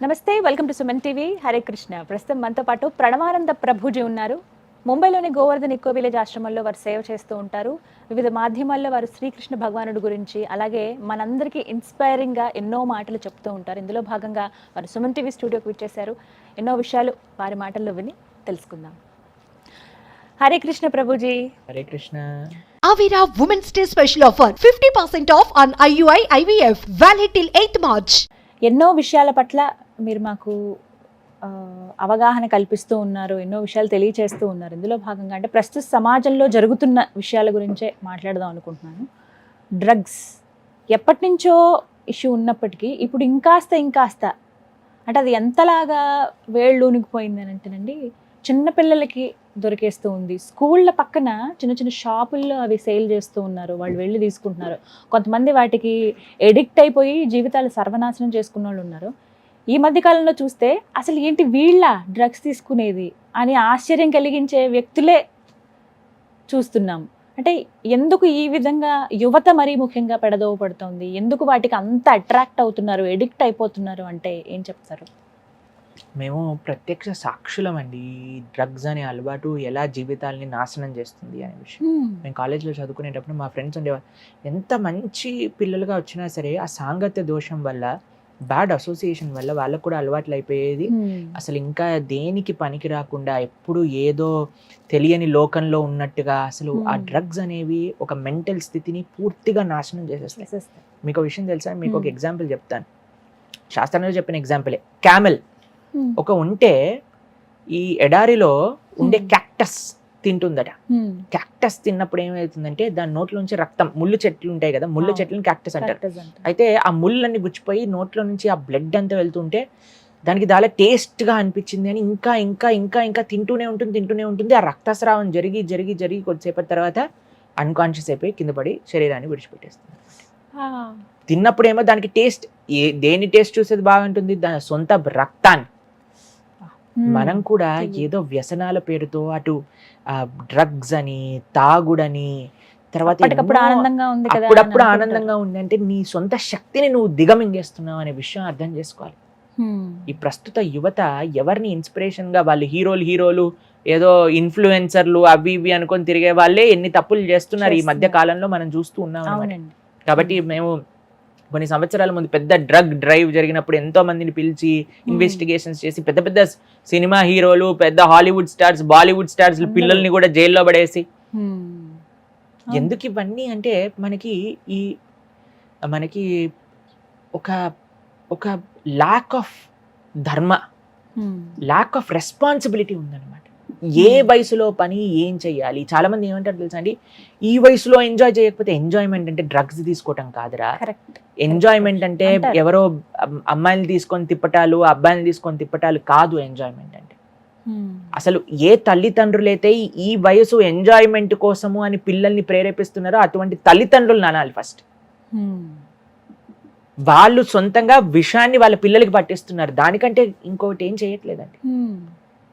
నమస్తే, welcome to Suman TV. Hare Krishna. ప్రస్తుతం మనతో పాటు ప్రణవానంద ప్రభుజీ ఉన్నారు. ముంబైలోని గోవర్ధన్ ఇకో విలేజ్ ఆశ్రమంలో వారు సేవ చేస్తూ ఉంటారు. వివిధ మాధ్యమాల్లో వారు శ్రీకృష్ణ భగవానుడి గురించి, అలాగే మనందరికీ ఇన్స్పైరింగ్గా ఎన్నో మాటలు చెప్తూ ఉంటారు. ఇందులో భాగంగా వారు సుమన్ టీవీ స్టూడియోకి విచ్చేశారు. ఎన్నో విషయాలు వారి మాటల్లో విని తెలుసుకుందాం. Hare Krishna Prabhuji. Hare Krishna. Avira Women's Day special offer 50% off on IUI IVF valid till 8th March. ఎన్నో విషయాల పట్ల మీరు మాకు అవగాహన కల్పిస్తూ ఉన్నారు, ఎన్నో విషయాలు తెలియచేస్తూ ఉన్నారు. ఇందులో భాగంగా అంటే ప్రస్తుత సమాజంలో జరుగుతున్న విషయాల గురించే మాట్లాడదాం అనుకుంటున్నాను. డ్రగ్స్ ఎప్పటి నుంచో ఇష్యూ ఉన్నప్పటికీ ఇప్పుడు ఇంకాస్త అంటే అది ఎంతలాగా వేళ్ళూనికిపోయింది అని అంటేనండి, చిన్నపిల్లలకి దొరికేస్తూ ఉంది. స్కూళ్ళ పక్కన చిన్న చిన్న షాపుల్లో అవి సేల్ చేస్తూ ఉన్నారు, వాళ్ళు వెళ్ళి తీసుకుంటున్నారు. కొంతమంది వాటికి ఎడిక్ట్ అయిపోయి జీవితాలు సర్వనాశనం చేసుకున్న వాళ్ళు ఉన్నారు. ఈ మధ్యకాలంలో చూస్తే అసలు ఏంటి వీళ్ళ డ్రగ్స్ తీసుకునేది అని ఆశ్చర్యం కలిగించే వ్యక్తులే చూస్తున్నాం. అంటే ఎందుకు ఈ విధంగా యువత మరీ ముఖ్యంగా పెడదోవ పడుతోంది? ఎందుకు వాటికి అంత అట్రాక్ట్ అవుతున్నారు, ఎడిక్ట్ అయిపోతున్నారు అంటే ఏం చెప్తారు? మేము ప్రత్యక్ష సాక్షులం అండి. డ్రగ్స్ అనే అలవాటు ఎలా జీవితాలని నాశనం చేస్తుంది అనే విషయం. మేము కాలేజ్లో చదువుకునేటప్పుడు మా ఫ్రెండ్స్ ఉండేవారు. ఎంత మంచి పిల్లలుగా వచ్చినా సరే ఆ సాంగత్య దోషం వల్ల, బ్యాడ్ అసోసియేషన్ వల్ల వాళ్ళకు కూడా అలవాట్లు అయిపోయేది. అసలు ఇంకా దేనికి పనికి రాకుండా ఎప్పుడు ఏదో తెలియని లోకంలో ఉన్నట్టుగా అసలు ఆ డ్రగ్స్ అనేవి ఒక మెంటల్ స్థితిని పూర్తిగా నాశనం చేసేస్తాయి. మీకు ఒక విషయం తెలుసా? మీకు ఒక ఎగ్జాంపుల్ చెప్తాను. శాస్త్రంలో చెప్పిన ఎగ్జాంపులే. క్యామెల్ ఒక ఉంటే ఈ ఎడారిలో ఉండే క్యాక్టస్ తింటుందట. క్యాక్టస్ తిన్నప్పుడు ఏమవుతుందంటే దాని నోట్లోంచి రక్తం, ముళ్ళు చెట్లు ఉంటాయి కదా, ముళ్ళు చెట్లను క్యాక్టస్ అంటారు. అయితే ఆ ముళ్ళన్నీ గుచ్చిపోయి నోట్లో నుంచి ఆ బ్లడ్ అంతా వెళ్తుంటే దానికి చాలా టేస్ట్గా అనిపించింది అని ఇంకా ఇంకా ఇంకా ఇంకా తింటూనే ఉంటుంది. ఆ రక్తస్రావం జరిగి జరిగి జరిగి కొద్దిసేపటి తర్వాత అన్కాన్షియస్ అయిపోయి కింద పడి శరీరాన్ని విడిచిపెట్టేస్తుంది. తిన్నప్పుడేమో దానికి టేస్ట్, దేని టేస్ట్ చూసేది బాగుంటుంది? దాని సొంత రక్తాన్ని. మనం కూడా ఏదో వ్యసనాల పేరుతో అటు డ్రగ్స్ అని, తాగుడని, తర్వాత అప్పుడప్పుడు ఆనందంగా ఉంది అంటే నీ సొంత శక్తిని నువ్వు దిగమింగేస్తున్నావు అనే విషయం అర్థం చేసుకోవాలి. ఈ ప్రస్తుత యువత ఎవరిని ఇన్స్పిరేషన్ గా, వాళ్ళు హీరోలు ఏదో ఇన్ఫ్లుయెన్సర్లు అవి ఇవి అనుకొని తిరిగే వాళ్ళే ఎన్ని తప్పులు చేస్తున్నారు ఈ మధ్య కాలంలో మనం చూస్తూ ఉన్నాం. కాబట్టి మేము కొన్ని సంవత్సరాల ముందు పెద్ద డ్రగ్ డ్రైవ్ జరిగినప్పుడు ఎంతో మందిని పిలిచి ఇన్వెస్టిగేషన్స్ చేసి పెద్ద పెద్ద సినిమా హీరోలు, పెద్ద హాలీవుడ్ స్టార్స్, బాలీవుడ్ స్టార్స్ పిల్లల్ని కూడా జైల్లో పడేసి, ఎందుకు ఇవన్నీ అంటే మనకి ఒక ల్యాక్ ఆఫ్ ధర్మ, ల్యాక్ ఆఫ్ రెస్పాన్సిబిలిటీ ఉందన్నమాట. ఏ వయసులో పని ఏం చెయ్యాలి? చాలా మంది ఏమంటారు తెలుసా అండి, ఈ వయసులో ఎంజాయ్ చేయకపోతే, ఎంజాయ్మెంట్ అంటే డ్రగ్స్ తీసుకోవటం కాదురా. ఎంజాయ్మెంట్ అంటే ఎవరో అమ్మాయిని తీసుకొని తిప్పటాలు, అబ్బాయిని తీసుకొని తిప్పటాలు కాదు. ఎంజాయ్మెంట్ అంటే అసలు ఏ తల్లిదండ్రులైతే ఈ వయసు ఎంజాయ్మెంట్ కోసము అని పిల్లల్ని ప్రేరేపిస్తున్నారో అటువంటి తల్లిదండ్రులు నానాలి ఫస్ట్. వాళ్ళు సొంతంగా విషాన్ని వాళ్ళ పిల్లలకి పట్టిస్తున్నారు. దానికంటే ఇంకొకటి ఏం చేయట్లేదండి.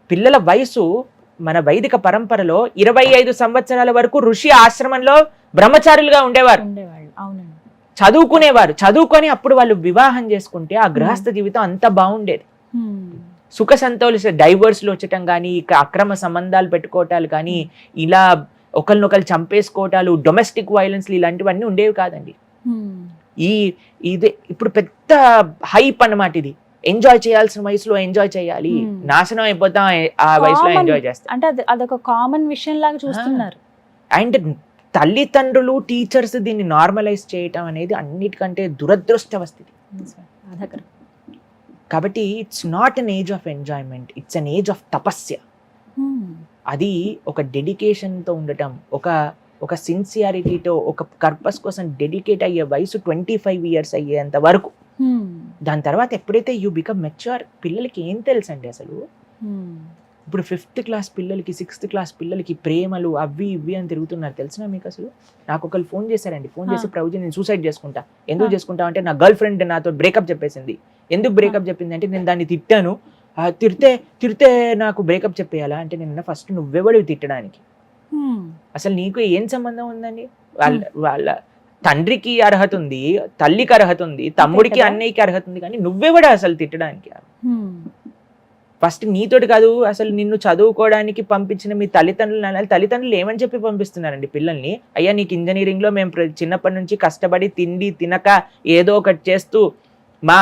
పిల్లల వయసు మన వైదిక పరంపరలో 25 సంవత్సరాల వరకు ఋషి ఆశ్రమంలో బ్రహ్మచారులుగా ఉండేవారు, చదువుకునేవారు. చదువుకొని అప్పుడు వాళ్ళు వివాహం చేసుకుంటే ఆ గృహస్థ జీవితం అంత బాగుండేది. సుఖ సంతోష డైవర్స్లు వచ్చటం కానీ, అక్రమ సంబంధాలు పెట్టుకోవటాలు కానీ, ఇలా ఒకరినొకరు చంపేసుకోవటాలు, డొమెస్టిక్ వైలెన్స్లు ఇలాంటివన్నీ ఉండేవి కాదండి. ఇది ఇప్పుడు పెద్ద హైప్ అన్నమాట. ఇది ఎంజాయ్ చేయాల్సిన వయసులో ఎంజాయ్ చేయాలి, నాశనం అయిపోతాం ఆ వయసులో ఎంజాయ్ చేస్తాం అంటే అదొక కామన్ విషయం లాగా చూస్తున్నారు. అండ్ తల్లిదండ్రులు, టీచర్స్ దీన్ని నార్మలైజ్ చేయటం అనేది అన్నిటికంటే దురదృష్టవస్థితి. కాబట్టి it's not an age of ఎంజాయ్మెంట్, it's an age of tapasya. అది ఒక డెడికేషన్తో ఉండటం, ఒక సిన్సియారిటీతో, ఒక పర్పస్ కోసం డెడికేట్ అయ్యే వయసు 25 years అయ్యేంత వరకు. దాని తర్వాత ఎప్పుడైతే యూ బికమ్ మెచ్యూర్, పిల్లలకి ఏం తెలుసు అండి అసలు. ఇప్పుడు 5th class పిల్లలకి, 6th class పిల్లలకి ప్రేమలు అవి ఇవి అని తిరుగుతున్నారు. తెలిసినా మీకు? అసలు నాకు ఒకరు ఫోన్ చేశారండి. ఫోన్ చేసి, ప్రభుజీ నేను సూసైడ్ చేసుకుంటా. ఎందుకు చేసుకుంటా అంటే నా గర్ల్ ఫ్రెండ్ నాతో బ్రేకప్ చెప్పేసింది. ఎందుకు బ్రేకప్ చెప్పింది అంటే నేను దాన్ని తిట్టాను, తిడితే నాకు బ్రేకప్ చెప్పేయాలా అంటే నేను ఫస్ట్ నువ్వెవడివి తిట్టడానికి? అసలు నీకు ఏం సంబంధం ఉందండి? వాళ్ళ తండ్రికి అర్హత ఉంది, తల్లికి అర్హత ఉంది, తమ్ముడికి కదా. అన్నయ్యకి అర్హత ఉంది, కానీ నువ్వెవడా అసలు తిట్టడానికి? హ్మ్. ఫస్ట్ నీతోటి కాదు, అసలు నిన్ను చదువుకోవడానికి పంపించిన మీ తల్లిదండ్రులు అనాలి. తల్లిదండ్రులు ఏమని చెప్పి పంపిస్తున్నారండి పిల్లల్ని? అయ్యా నీకు ఇంజనీరింగ్లో మేము చిన్నప్పటి నుంచి కష్టపడి తిండి తినక ఏదో ఒకటి చేస్తూ మా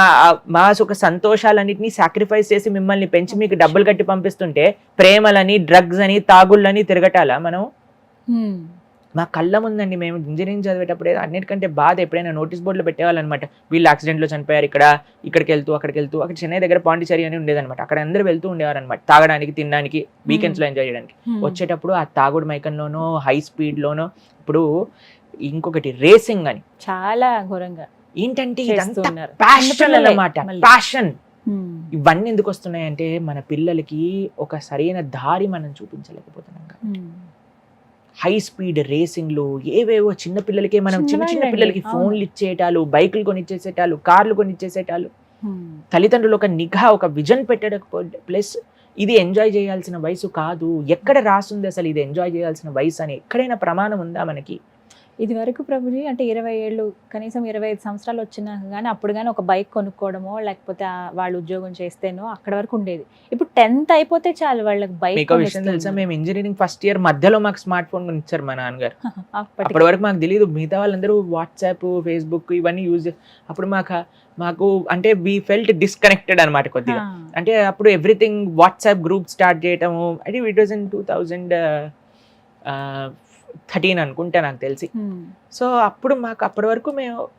మా సుఖ సంతోషాలన్నింటినీ సాక్రిఫైస్ చేసి మిమ్మల్ని పెంచి మీకు డబ్బులు కట్టి పంపిస్తుంటే ప్రేమలని, డ్రగ్స్ అని, తాగుళ్ళని తిరగటాలా మనం? హ్మ్. మా కళ్ళ ముందండి, మేము ఇంజనీరింగ్ చదివేటప్పుడే అన్నిటికంటే బాధ ఎప్పుడైనా నోటీస్ బోర్డులో పెట్టేవాళ్ళనమాట. వీళ్ళు యాక్సిడెంట్లో చనిపోయారు, ఇక్కడికి వెళ్తూ అక్కడికి వెళ్తూ. అక్కడ చెన్నై దగ్గర పాండిచేరి అని ఉండేదన్నమాట. అక్కడ అందరూ వెళ్తూ ఉండేవారనమాట, తాగడానికి, తినడానికి, వీకెండ్స్లో ఎంజాయ్ చేయడానికి. వచ్చేటప్పుడు ఆ తాగుడు మైకంలోనో, హై స్పీడ్లోనో. ఇప్పుడు ఇంకొకటి రేసింగ్ అని, చాలా ఘోరంగా ఏంటంటే ఇదంతా చేస్తున్నారు. ప్యాషన్ చిన్నపిల్లలే అన్నమాట, మళ్ళీ. ప్యాషన్. హ్మ్. ఇవన్నీ ఎందుకు వస్తున్నాయంటే మన పిల్లలకి ఒక సరైన దారి మనం చూపించలేకపోతున్నాం. హ్మ్. హై స్పీడ్ రేసింగ్లు ఏవేవో చిన్న పిల్లలకే మనం చిన్న చిన్న చిన్నవాళ్ళండి, పిల్లలకి అవును. ఫోన్లు ఇచ్చేటాలు, బైకులు కొనిచ్చేసేటాలు, కార్లు కొనిచ్చేసేటాలు. హ్మ్. తల్లిదండ్రులు ఒక నిఘా, ఒక విజన్ పెట్టకపోతే, ప్లస్ ఇది ఎంజాయ్ చేయాల్సిన వయసు కాదు. ఎక్కడ రాసుంది అసలు ఇది ఎంజాయ్ చేయాల్సిన వయసు అని? ఎక్కడైనా ప్రమాణం ఉందా మనకి? ఇది వరకు ప్రభుజీ అంటే 20 ఏళ్ళు, కనీసం 25 సంవత్సరాలు వచ్చినా కానీ అప్పుడు కానీ ఒక బైక్ కొనుక్కోవడమో లేకపోతే వాళ్ళు ఉద్యోగం చేస్తేనో అక్కడ వరకు ఉండేది. ఇప్పుడు 10th అయిపోతే చాలు వాళ్ళకి బైక్ మీకు విషయం తెలుసా, మేము ఇంజనీరింగ్ ఫస్ట్ ఇయర్ మధ్యలో మాకు స్మార్ట్ ఫోన్ కొనిచ్చారు మా నాన్నగారు. అప్పటికి. అప్పటి వరకు మాకు తెలియదు. మిగతా వాళ్ళందరూ వాట్సాప్, ఫేస్బుక్ ఇవన్నీ యూజ్. అప్పుడు మాకు అంటే వీ ఫెల్ట్ డిస్కనెక్టెడ్ అనమాట కొద్దిగా. ఆ. అంటే అప్పుడు ఎవ్రీథింగ్ వాట్సాప్ గ్రూప్ స్టార్ట్ చేయటము. అంటే ఇట్ వాజ్ ఇన్ 2013 అనుకుంటా నాకు తెలిసి. హ్మ్. సో అప్పుడు మాకు అప్పటి వరకు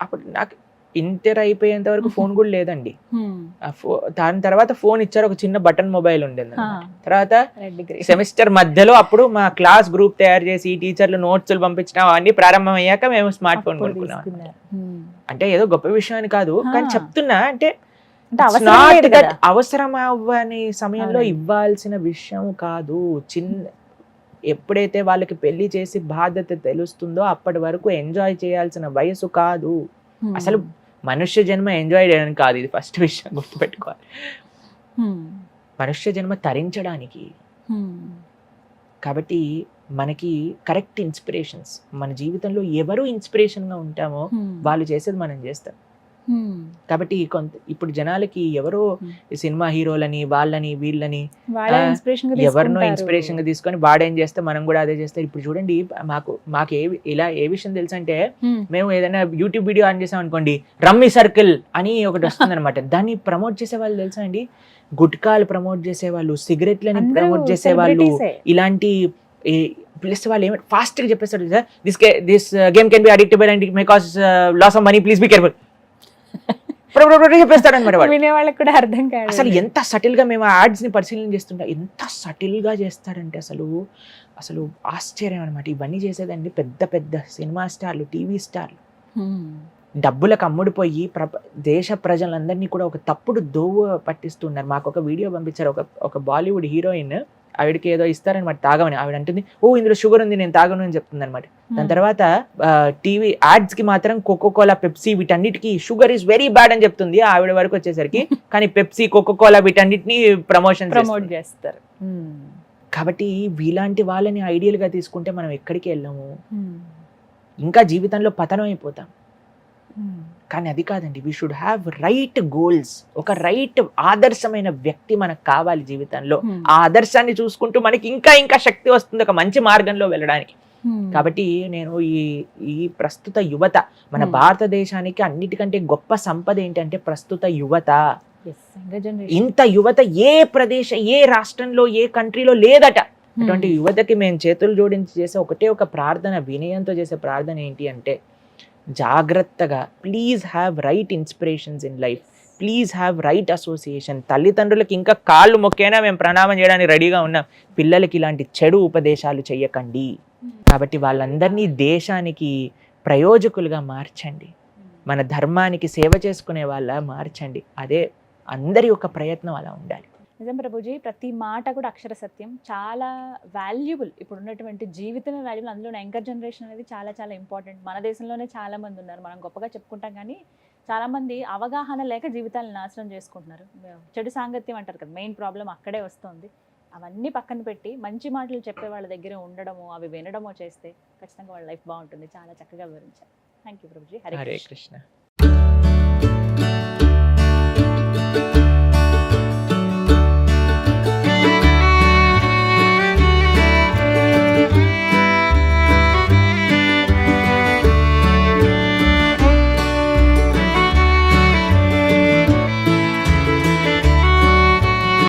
అప్పుడు నాకు ఇంటర్ అయిపోయేంత వరకు ఫోన్ కూడా లేదండి. హ్మ్. దాని తర్వాత ఫోన్ ఇచ్చారు, ఒక చిన్న బటన్ మొబైల్ ఉండేది. ఆ. తర్వాత రెడ్ డిగ్రీ. సెమిస్టర్ మధ్యలో అప్పుడు మా క్లాస్ గ్రూప్ తయారు చేసి టీచర్లు నోట్స్లు పంపించడం అవన్నీ ప్రారంభం అయ్యాక మేము స్మార్ట్ ఫోన్ అప్పుడు కొనుక్కున్నాం. తీసుకున్నారు. హ్మ్. అంటే ఏదో గొప్ప విషయం అని కాదు, కానీ చెప్తున్నా అంటే అంటే it's అవసరం not లేదు that కదా. అవసరం అవ్వని సమయంలో అవునండి. ఇవ్వాల్సిన విషయం కాదు. ఎప్పుడైతే వాళ్ళకి పెళ్లి చేసి బాధ్యత తెలుస్తుందో అప్పటి వరకు ఎంజాయ్ చేయాల్సిన వయసు కాదు. హ్మ్. అసలు మనుష్య జన్మ ఎంజాయ్ చేయడానికి కాదు, ఇది ఫస్ట్ విషయం గుర్తుపెట్టుకోవాలి. హ్మ్. మనుష్య జన్మ తరించడానికి. హ్మ్. కాబట్టి మనకి కరెక్ట్ ఇన్స్పిరేషన్స్, మన జీవితంలో ఎవరు ఇన్స్పిరేషన్గా ఉంటామో హ్మ్. వాళ్ళు చేసేది మనం చేస్తాం. హ్మ్. కాబట్టి ఇప్పుడు జనాలకి ఎవరో సినిమా హీరోలని, వాళ్ళని, వీళ్ళని వాళ్ళ ఇన్స్పిరేషన్ గా ఎవరినో తీసుకుంటారు. ఇన్స్పిరేషన్ గా తీసుకొని వాడేం చేస్తే మనం కూడా అదే చేస్తాం. ఇప్పుడు చూడండి, మాకు ఏ విషయం తెలుసు అంటే, హ్మ్. మేము ఏదైనా యూట్యూబ్ వీడియో ఆన్ చేసాం అనుకోండి, రమ్మీ సర్కిల్ అని ఒకటి వస్తుంది అనమాట. దాన్ని ప్రమోట్ చేసే వాళ్ళు తెలుసా అండి, గుట్కాలు ప్రమోట్ చేసేవాళ్ళు, సిగరెట్లని అందరూ ప్రమోట్ చేసేవాళ్ళు, celebrities ఏ. ఇలాంటి ప్లస్ వాళ్ళు ఏమంటే ఫాస్ట్ గా చెప్పేస్తారు, this game can be addictable and may cause loss of money, please be careful చెప్పేస్తాడు అనమాట వాడు. వినే వాళ్ళకి కూడా అర్థం కాదు. అసలు ఎంత సటిల్ గా మేము యాడ్స్ ని పరిశీలన చేస్తుంటా, ఎంత సటిల్ గా చేస్తారంటే అసలు ఆశ్చర్యం అనమాట. ఇవన్నీ చేసేదండి పెద్ద పెద్ద సినిమా స్టార్లు, టీవీ స్టార్లు. హ్మ్. డబ్బులకు అమ్ముడుపోయి దేశ ప్రజలందరినీ కూడా ఒక తప్పుడు దోవ పట్టిస్తున్నారు. మాకు ఒక వీడియో పంపించారు, ఒక బాలీవుడ్ హీరోయిన్, ఆవిడకి ఏదో ఇస్తారనమాట తాగమని. ఆవిడ అంటుంది, ఓ ఇందులో షుగర్ ఉంది, నేను తాగను అని చెప్తుంది అనమాట. దాని తర్వాత టీవీ యాడ్స్ కి మాత్రం కోకోకోలా, పెప్సీ వీటన్నిటికీ షుగర్ ఈజ్ వెరీ బ్యాడ్ అని చెప్తుంది ఆవిడ వరకు వచ్చేసరికి. కానీ పెప్సీ, కోకోకోలా వీటన్నిటిని ప్రమోట్ చేస్తారు. కాబట్టి వీలాంటి వాళ్ళని ఐడియల్ గా తీసుకుంటే మనం ఎక్కడికి వెళ్ళాము, ఇంకా జీవితంలో పతనం అయిపోతాం. కానీ అది కాదండి, we should have right goals. ఒక రైట్ ఆదర్శమైన వ్యక్తి మనకు కావాలి జీవితంలో. ఆ ఆదర్శాన్ని చూసుకుంటూ మనకి ఇంకా ఇంకా శక్తి వస్తుంది ఒక మంచి మార్గంలో వెళ్ళడానికి. కాబట్టి నేను ఈ ప్రస్తుత యువత, మన భారతదేశానికి అన్నిటికంటే గొప్ప సంపద ఏంటంటే ప్రస్తుత యువత. ఇంత యువత ఏ రాష్ట్రంలో, ఏ కంట్రీలో లేదట. అటువంటి యువతకి మేము చేతులు జోడించి చేసే ఒకటే ఒక ప్రార్థన, వినయంతో చేసే ప్రార్థన ఏంటి అంటే, జాగ్రత్తగా please have right inspirations in life, please have right association. తల్లిదండ్రులకి ఇంకా కాళ్ళు మొక్కైనా మేము ప్రణామం చేయడానికి రెడీగా ఉన్నాం. పిల్లలకి ఇలాంటి చెడు ఉపదేశాలు చెయ్యకండి. కాబట్టి వాళ్ళందరినీ దేశానికి ప్రయోజకులుగా మార్చండి, మన ధర్మానికి సేవ చేసుకునే వాళ్ళ మార్చండి. అదే అందరి యొక్క ప్రయత్నం అలా ఉండాలి. నిజం ప్రభుజీ, ప్రతి మాట కూడా అక్షర సత్యం, చాలా వాల్యుబుల్. ఇప్పుడు ఉన్నటువంటి జీవితమే వాల్యుబుల్. అందులో యంగర్ జనరేషన్ అనేది చాలా చాలా ఇంపార్టెంట్. మన దేశంలోనే చాలా మంది ఉన్నారు, మనం గొప్పగా చెప్పుకుంటాం కానీ చాలా మంది అవగాహన లేక జీవితాలను నాశనం చేసుకుంటున్నారు. చెడు సాంగత్యం అంటారు కదా, మెయిన్ ప్రాబ్లం అక్కడే వస్తుంది. అవన్నీ పక్కన పెట్టి మంచి మాటలు చెప్పే వాళ్ళ దగ్గర ఉండడము, అవి వినడమో చేస్తే ఖచ్చితంగా వాళ్ళ లైఫ్ బాగుంటుంది. చాలా చక్కగా వివరించారు. Thank you Prabhuji. హరే కృష్ణ.